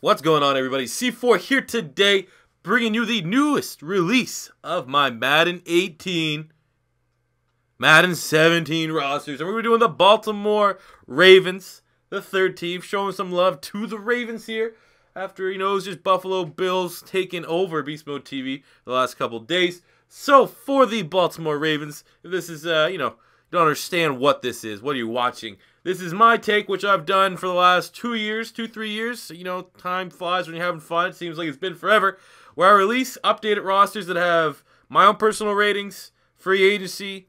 What's going on, everybody? C4 here today, bringing you the newest release of my Madden 18, Madden 17 rosters. And we're doing the Baltimore Ravens, the third team, showing some love to the Ravens here after, it was just Buffalo Bills taking over Beast Mode TV the last couple days. So, for the Baltimore Ravens, if this is, you don't understand what this is, what are you watching? This is my take, which I've done for the last 2 years, 3 years. Time flies when you're having fun. It seems like it's been forever. Where I release updated rosters that have my own personal ratings, free agency,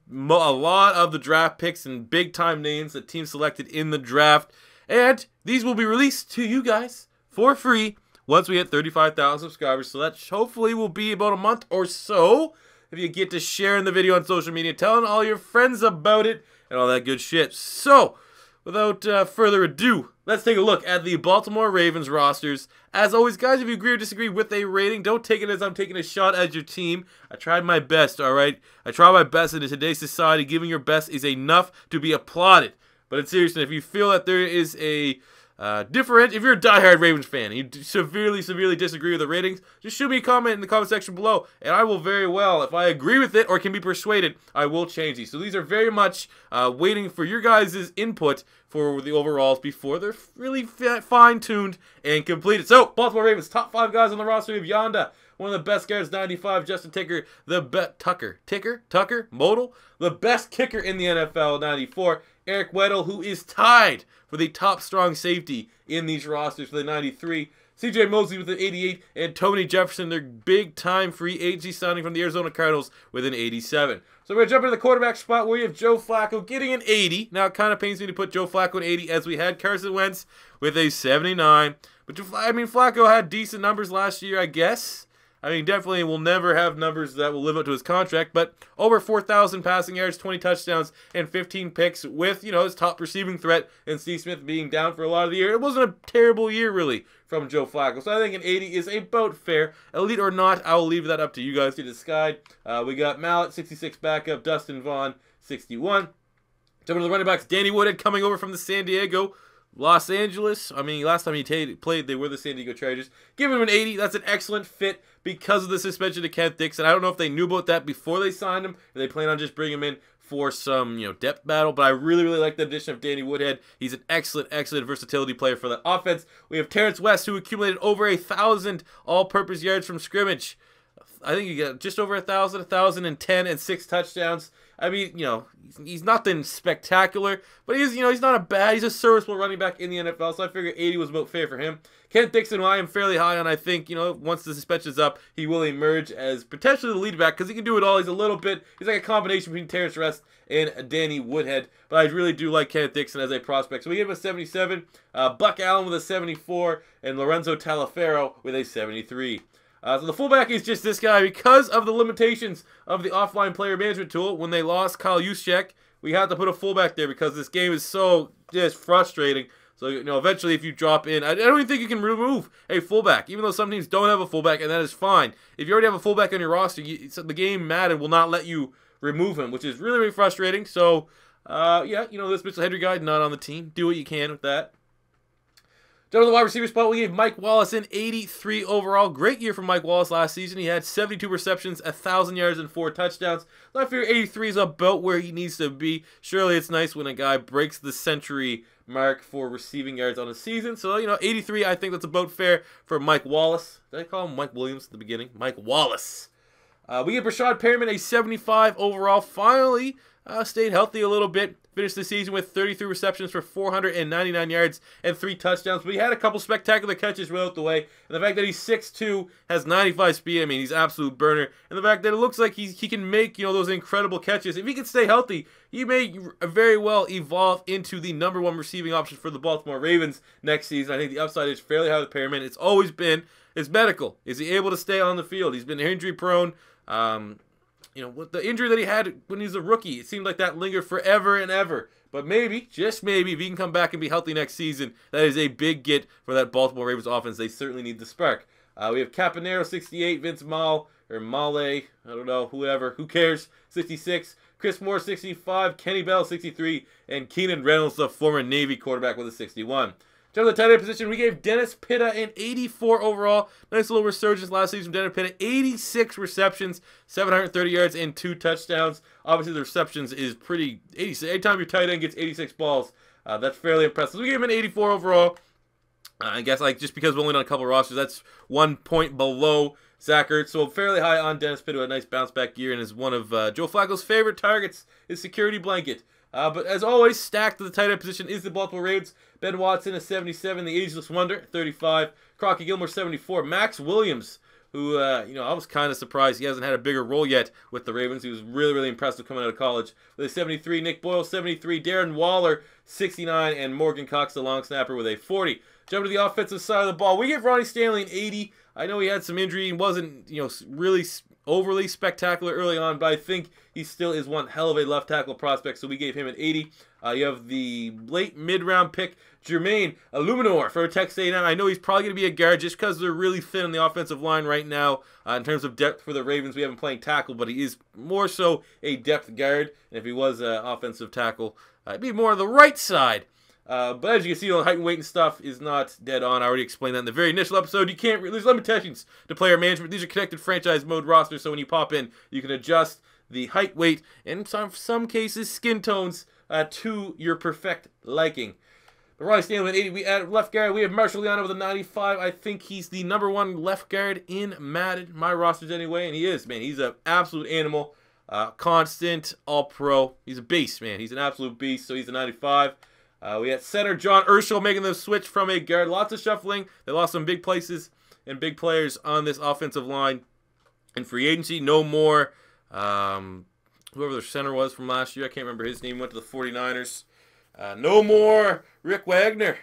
a lot of the draft picks and big-time names that teams selected in the draft. And these will be released to you guys for free once we hit 35,000 subscribers. So that hopefully will be about a month or so. If you get to sharing the video on social media, telling all your friends about it, and all that good shit. So, without further ado, let's take a look at the Baltimore Ravens rosters. As always, guys, if you agree or disagree with a rating, don't take it as I'm taking a shot at your team. I tried my best, alright? I try my best in today's society. Giving your best is enough to be applauded. But in seriousness, if you feel that there is a if you're a diehard Ravens fan and you severely disagree with the ratings, just shoot me a comment in the comment section below, and I will very well, if I agree with it or can be persuaded, I will change these. So these are very much waiting for your guys' input for the overalls before they're really fine-tuned and completed. So, Baltimore Ravens, top 5 guys on the roster. We have Yonda, one of the best guards, 95. Justin Tucker, Modal, the best kicker in the NFL, 94. Eric Weddle, who is tied for the top strong safety in these rosters for the 93. CJ Mosley with an 88, and Tony Jefferson, their big-time free agency signing from the Arizona Cardinals, with an 87. So we're going to jump into the quarterback spot where you have Joe Flacco getting an 80. Now, it kind of pains me to put Joe Flacco an 80 as we had Carson Wentz with a 79. But, Flacco had decent numbers last year, I guess. Definitely will never have numbers that will live up to his contract, but over 4,000 passing yards, 20 touchdowns, and 15 picks with, his top receiving threat and Steve Smith being down for a lot of the year. It wasn't a terrible year, really, from Joe Flacco. So I think an 80 is about fair. Elite or not, I will leave that up to you guys to decide. We got Mallet, 66 backup, Dustin Vaughn, 61. Jumping to the running backs, Danny Woodhead coming over from the San Diego Los Angeles. Last time he played, they were the San Diego Chargers. Give him an 80. That's an excellent fit because of the suspension to Kent Dixon. I don't know if they knew about that before they signed him, or they plan on just bringing him in for some, depth battle. But I really like the addition of Danny Woodhead. He's an excellent versatility player for that offense. We have Terrence West, who accumulated over 1,000 all-purpose yards from scrimmage. I think he got just over 1,000, 1,010, and 6 touchdowns. He's nothing spectacular, but he's not he's a serviceable running back in the NFL, so I figured 80 was about fair for him. Kent Dixon, who I am fairly high on, I think, once the suspension is up, he will emerge as potentially the lead back, because he can do it all. He's like a combination between Terrence West and Danny Woodhead, but I really do like Kent Dixon as a prospect. So we give him a 77, Buck Allen with a 74, and Lorenzo Taliaferro with a 73. So the fullback is just this guy. Because of the limitations of the offline player management tool, when they lost Kyle Juszczyk, we had to put a fullback there because this game is so just frustrating. So, eventually if you drop in, I don't even think you can remove a fullback, even though some teams don't have a fullback, and that is fine. If you already have a fullback on your roster, the game Madden will not let you remove him, which is really frustrating. So, yeah, this Mitchell Hedry guy, not on the team. Do what you can with that. Down to the wide receiver spot, we gave Mike Wallace an 83 overall. Great year for Mike Wallace last season. He had 72 receptions, 1,000 yards, and 4 touchdowns. So I figure 83 is about where he needs to be. Surely it's nice when a guy breaks the century mark for receiving yards on a season. So, 83, I think that's about fair for Mike Wallace. Did I call him Mike Williams at the beginning? Mike Wallace. We give Rashad Perriman a 75 overall. Finally stayed healthy a little bit. Finished the season with 33 receptions for 499 yards and 3 touchdowns. But he had a couple spectacular catches right out the way. And the fact that he's 6'2", has 95 speed, he's an absolute burner. And the fact that it looks like he can make, those incredible catches. If he can stay healthy, he may very well evolve into the #1 receiving option for the Baltimore Ravens next season. I think the upside is fairly high with Perriman. It's always been his medical. Is he able to stay on the field? He's been injury prone. With the injury that he had when he was a rookie, it seemed like that lingered forever and ever. But maybe, just maybe, if he can come back and be healthy next season, that is a big get for that Baltimore Ravens offense. They certainly need the spark. We have Caponero, 68, Vince Male, I don't know, who cares, 66, Chris Moore, 65, Kenny Bell, 63, and Keenan Reynolds, the former Navy quarterback, with a 61. Jump to the tight end position, we gave Dennis Pitta an 84 overall. Nice little resurgence last season from Dennis Pitta. 86 receptions, 730 yards, and 2 touchdowns. Obviously, the receptions is pretty... 86. Anytime your tight end gets 86 balls, that's fairly impressive. So we gave him an 84 overall. I guess like just because we're only on a couple of rosters, that's 1 point below Zach Ertz. So fairly high on Dennis Pitta, a nice bounce back year, and is one of Joe Flacco's favorite targets, his security blanket. But as always, stacked to the tight end position is the Baltimore Ravens. Ben Watson a 77, the ageless wonder, 35. Crockett Gilmore 74. Max Williams, who you know, I was kind of surprised he hasn't had a bigger role yet with the Ravens. He was really impressive coming out of college. With a 73, Nick Boyle 73, Darren Waller 69, and Morgan Cox, the long snapper, with a 40. Jump to the offensive side of the ball. We give Ronnie Stanley an 80. I know he had some injury and wasn't, you know, really overly spectacular early on, but I think he still is one hell of a left tackle prospect, so we gave him an 80. You have the late mid-round pick, Jermaine Illuminor for Texas A&M. I know he's probably going to be a guard just because they're really thin on the offensive line right now. In terms of depth for the Ravens, we have him playing tackle, but he is more so a depth guard. And if he was an offensive tackle, it'd be more on the right side. But as you can see, the height and weight and stuff is not dead on. I already explained that in the very initial episode. You can't. There's limitations to player management. These are connected franchise mode rosters, so when you pop in, you can adjust the height, weight, and in some cases, skin tones to your perfect liking. But Ronnie Stanley with 80. We add left guard. We have Marshall Leona with a 95. I think he's the #1 left guard in Madden, my rosters anyway, and he is, man. He's an absolute animal, constant, all-pro. He's a beast, man. He's an absolute beast. So he's a 95. We had center John Urschel making the switch from a guard. Lots of shuffling. They lost some big places and big players on this offensive line. In free agency, no more. Whoever the center was from last year, I can't remember his name, went to the 49ers. No more Rick Wagner.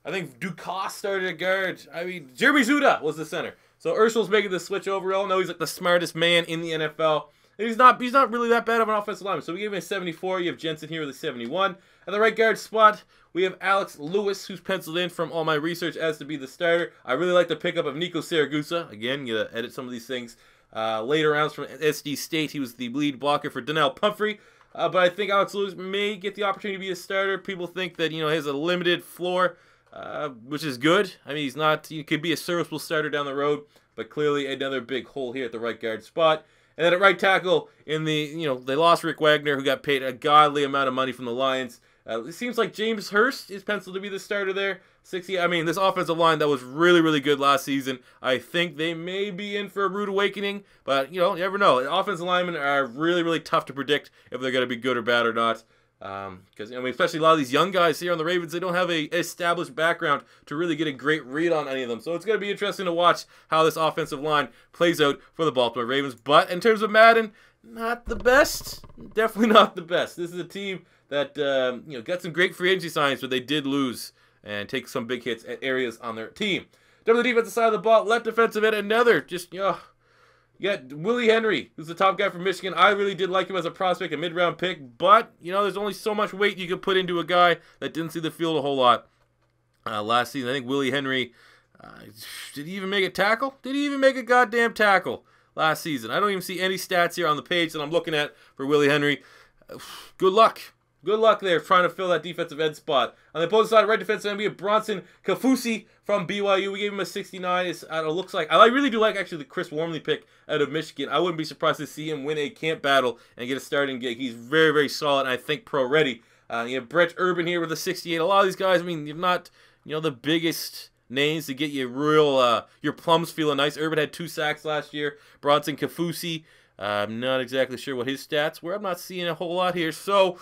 I think Dukas started at guard. I mean, Jeremy Zuda was the center. So Urschel's making the switch overall. No, he's like the smartest man in the NFL. And he's not really that bad of an offensive lineman. So we gave him a 74. You have Jensen here with a 71. At the right guard spot, we have Alex Lewis, who's penciled in from all my research as to be the starter. I really like the pickup of Nico Siragusa. Again, you gotta edit some of these things. Later rounds from SD State, he was the lead blocker for Donnell Pumphrey. But I think Alex Lewis may get the opportunity to be a starter. People think that, you know, he has a limited floor, which is good. I mean, he's not, he could be a serviceable starter down the road, but clearly another big hole here at the right guard spot. And then at right tackle, in the, you know, they lost Rick Wagner, who got paid a godly amount of money from the Lions. It seems like James Hurst is penciled to be the starter there. 60. I mean, this offensive line that was really good last season. I think they may be in for a rude awakening, but you know, you never know. Offensive linemen are really tough to predict if they're going to be good or bad or not. Because I mean, especially a lot of these young guys here on the Ravens, they don't have a established background to really get a great read on any of them. So it's going to be interesting to watch how this offensive line plays out for the Baltimore Ravens. But in terms of Madden, not the best. Definitely not the best. This is a team that you know, got some great free agency signs, but they did lose and take some big hits at areas on their team. Down the defensive side of the ball, left defensive end, another just, you know, you got Willie Henry, who's the top guy from Michigan. I really did like him as a prospect, a mid-round pick, but, you know, there's only so much weight you can put into a guy that didn't see the field a whole lot last season. I think Willie Henry, did he even make a tackle? Did he even make a goddamn tackle last season? I don't even see any stats here on the page that I'm looking at for Willie Henry. Good luck. Good luck there trying to fill that defensive end spot. On the opposing side, right defensive end, we have Bronson Kafusi from BYU. We gave him a 69. It looks like, I really do like actually the Chris Wormley pick out of Michigan. I wouldn't be surprised to see him win a camp battle and get a starting gig. He's very solid and I think pro ready. You have Brett Urban here with a 68. A lot of these guys, I mean, you're not, you know, the biggest names to get you real, your plums feeling nice. Urban had 2 sacks last year. Bronson Kafusi, I'm not exactly sure what his stats were. I'm not seeing a whole lot here. So,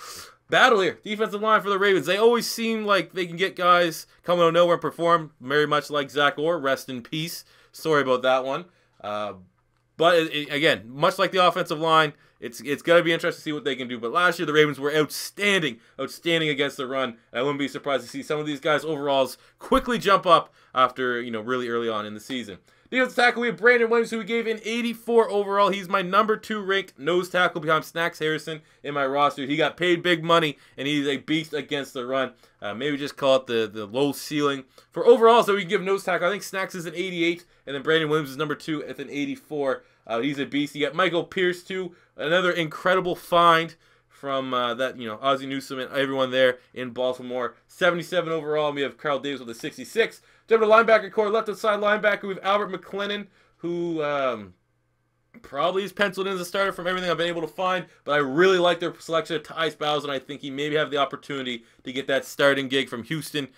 battle here. Defensive line for the Ravens. They always seem like they can get guys coming out of nowhere and perform very much like Zach Orr. Rest in peace. Sorry about that one. But again, much like the offensive line, it's going to be interesting to see what they can do. But last year, the Ravens were outstanding against the run. And I wouldn't be surprised to see some of these guys' overalls quickly jump up after, you know, really early on in the season. Defensive tackle, we have Brandon Williams, who we gave an 84 overall. He's my #2 ranked nose tackle behind Snacks Harrison in my roster. He got paid big money, and he's a beast against the run. Maybe just call it the low ceiling. For overall, so we can give nose tackle, I think Snacks is an 88, and then Brandon Williams is #2 at an 84. He's a beast. You got Michael Pierce, too, another incredible find from that, Ozzie Newsome and everyone there in Baltimore. 77 overall, and we have Carl Davis with a 66. Jump to linebacker core, left side linebacker, we have Albert McClellan, who probably is penciled in as a starter from everything I've been able to find, but I really like their selection of Tyus Bowser, and I think he maybe have the opportunity to get that starting gig from Houston.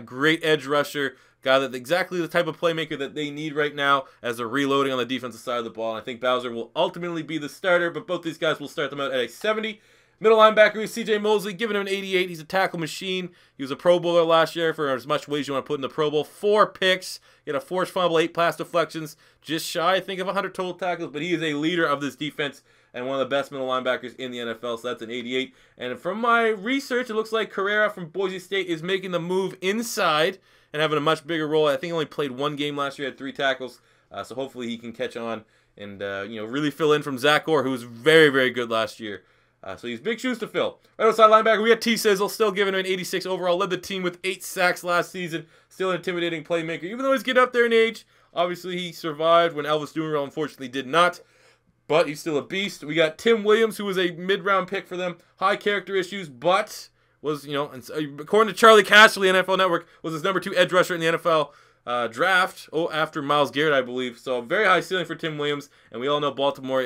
Great edge rusher, guy that's exactly the type of playmaker that they need right now as they're reloading on the defensive side of the ball. And I think Bowser will ultimately be the starter, but both these guys will start them out at a 70. Middle linebacker is C.J. Mosley, giving him an 88. He's a tackle machine. He was a Pro Bowler last year for as much weight as you want to put in the Pro Bowl. 4 picks. He had a forced fumble, 8 pass deflections. Just shy, I think, of 100 total tackles, but he is a leader of this defense and one of the best middle linebackers in the NFL, so that's an 88. And from my research, it looks like Carrera from Boise State is making the move inside and having a much bigger role. I think he only played 1 game last year, had 3 tackles, so hopefully he can catch on and really fill in from Zach Orr, who was very, very good last year. So he's big shoes to fill. Right outside linebacker, we got T. Sizzle, still giving him an 86 overall. Led the team with 8 sacks last season. Still an intimidating playmaker. Even though he's getting up there in age, obviously he survived when Elvis Dumervil unfortunately did not. But he's still a beast. We got Tim Williams, who was a mid-round pick for them. High character issues, but was, according to Charlie Casserly, NFL Network, was his number 2 edge rusher in the NFL draft after Myles Garrett, I believe. So very high ceiling for Tim Williams, and we all know Baltimore.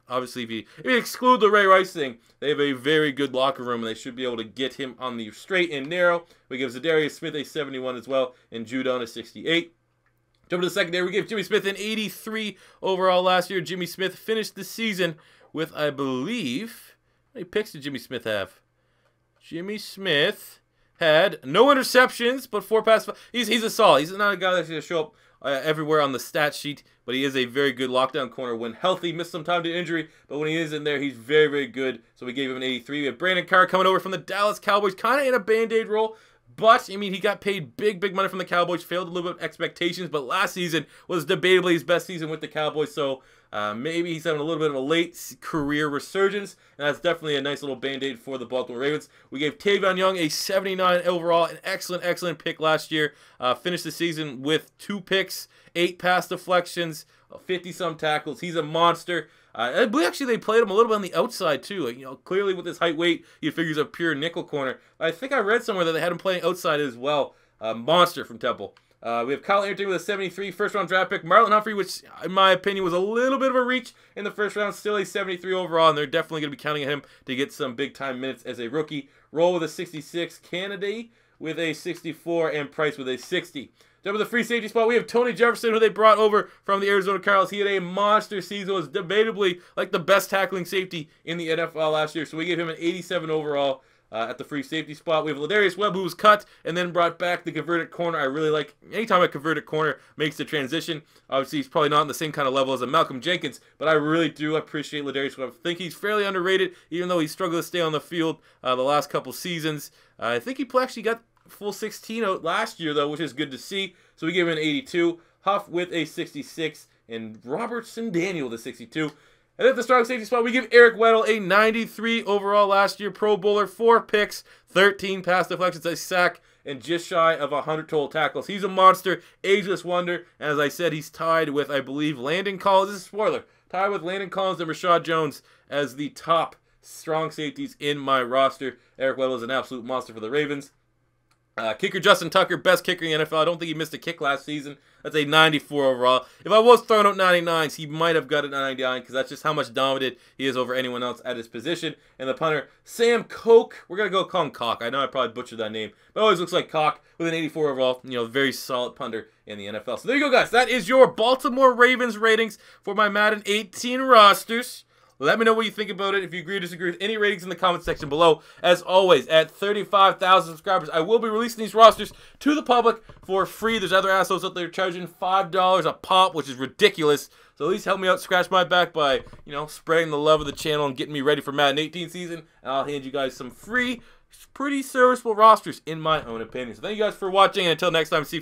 Obviously, if you exclude the Ray Rice thing, they have a very good locker room, and they should be able to get him on the straight and narrow. We give Zadarius Smith a 71 as well, and Judon a 68. Jump to the secondary, we give Jimmy Smith an 83 overall last year. Jimmy Smith finished the season with, I believe, how many picks did Jimmy Smith have? Jimmy Smith had no interceptions, but 4 passes. He's a solid. He's not a guy that's going to show up everywhere on the stat sheet, but he is a very good lockdown corner when healthy. Missed some time to injury, but when he is in there, he's very, very good. So we gave him an 83. We have Brandon Carr coming over from the Dallas Cowboys, kind of in a Band-Aid role. But, he got paid big, big money from the Cowboys. Failed a little bit of expectations, but last season was debatably his best season with the Cowboys. So maybe he's having a little bit of a late career resurgence, and that's definitely a nice little Band-Aid for the Baltimore Ravens. We gave Tavion Young a 79 overall, an excellent, excellent pick last year. Finished the season with 2 picks, 8 pass deflections, 50-some tackles. He's a monster. I believe actually they played him a little bit on the outside too. Clearly with his height, weight, you figure he's a pure nickel corner. I think I read somewhere that they had him playing outside as well. Monster from Temple. We have Kyle Ayrton with a 73, first-round draft pick. Marlon Humphrey, which in my opinion was a little bit of a reach in the first round, still a 73 overall, and they're definitely going to be counting on him to get some big-time minutes as a rookie. Roll with a 66, Kennedy with a 64, and Price with a 60. Jump to the free safety spot, we have Tony Jefferson, who they brought over from the Arizona Cardinals. He had a monster season, was debatably like the best tackling safety in the NFL last year. So we gave him an 87 overall at the free safety spot. We have Ladarius Webb, who was cut and then brought back the converted corner. I really like anytime a converted corner makes the transition. Obviously, he's probably not on the same kind of level as a Malcolm Jenkins, but I really do appreciate Ladarius Webb. I think he's fairly underrated, even though he struggled to stay on the field the last couple seasons. I think he actually got full 16 out last year, though, which is good to see. So we gave him an 82. Huff with a 66. And Robertson Daniel with a 62. And at the strong safety spot, we give Eric Weddle a 93 overall last year. Pro Bowler, 4 picks, 13 pass deflections, a sack, and just shy of 100 total tackles. He's a monster, ageless wonder. And as I said, he's tied with, I believe, Landon Collins. This is a spoiler. Tied with Landon Collins and Rashad Jones as the top strong safeties in my roster. Eric Weddle is an absolute monster for the Ravens. Kicker Justin Tucker, best kicker in the NFL. I don't think he missed a kick last season. That's a 94 overall. If I was throwing out 99s, he might have got it 99 because that's just how much dominant he is over anyone else at his position. And the punter, Sam Koch. We're going to go call him Cock. I know I probably butchered that name, but it always looks like Cock with an 84 overall. Very solid punter in the NFL. So there you go, guys. That is your Baltimore Ravens ratings for my Madden 18 rosters. Let me know what you think about it. If you agree or disagree with any ratings in the comment section below. As always, at 35,000 subscribers, I will be releasing these rosters to the public for free. There's other assholes out there charging $5 a pop, which is ridiculous. So at least help me out, scratch my back by, spreading the love of the channel and getting me ready for Madden 18 season. And I'll hand you guys some free, pretty serviceable rosters in my own opinion. So thank you guys for watching, and until next time, see you.